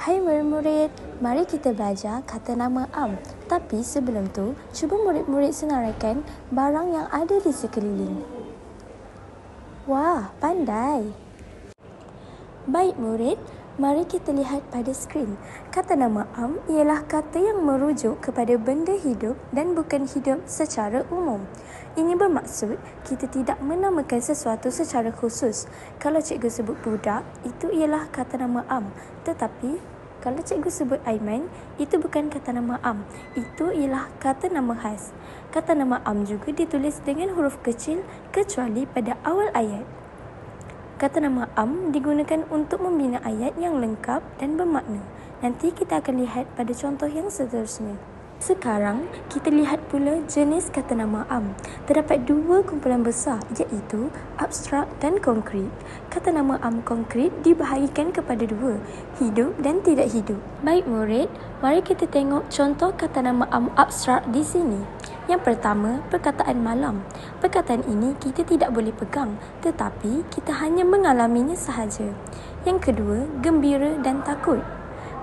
Hai murid-murid, mari kita belajar kata nama am. Tapi sebelum tu, cuba murid-murid senaraikan barang yang ada di sekeliling. Wah, pandai! Baik murid, mari kita lihat pada skrin. Kata nama am ialah kata yang merujuk kepada benda hidup dan bukan hidup secara umum. Ini bermaksud kita tidak menamakan sesuatu secara khusus. Kalau cikgu sebut budak, itu ialah kata nama am. Tetapi kalau cikgu sebut Aiman, itu bukan kata nama am. Itu ialah kata nama khas. Kata nama am juga ditulis dengan huruf kecil kecuali pada awal ayat. Kata nama am digunakan untuk membina ayat yang lengkap dan bermakna. Nanti kita akan lihat pada contoh yang seterusnya. Sekarang, kita lihat pula jenis kata nama am. Terdapat dua kumpulan besar iaitu abstrak dan konkret. Kata nama am konkret dibahagikan kepada dua, hidup dan tidak hidup. Baik murid, mari kita tengok contoh kata nama am abstrak di sini. Yang pertama, perkataan malam. Perkataan ini kita tidak boleh pegang, tetapi kita hanya mengalaminya sahaja. Yang kedua, gembira dan takut.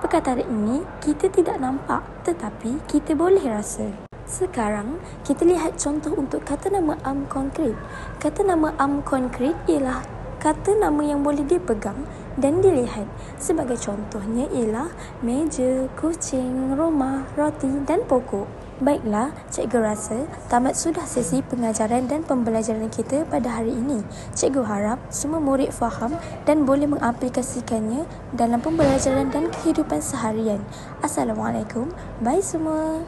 Perkataan ini kita tidak nampak, tetapi kita boleh rasa. Sekarang, kita lihat contoh untuk kata nama am konkret. Kata nama am konkret ialah kata nama yang boleh dipegang dan dilihat. Sebagai contohnya ialah meja, kucing, rumah, roti dan pokok. Baiklah, cikgu rasa tamat sudah sesi pengajaran dan pembelajaran kita pada hari ini. Cikgu harap semua murid faham dan boleh mengaplikasikannya dalam pembelajaran dan kehidupan seharian. Assalamualaikum. Bye semua.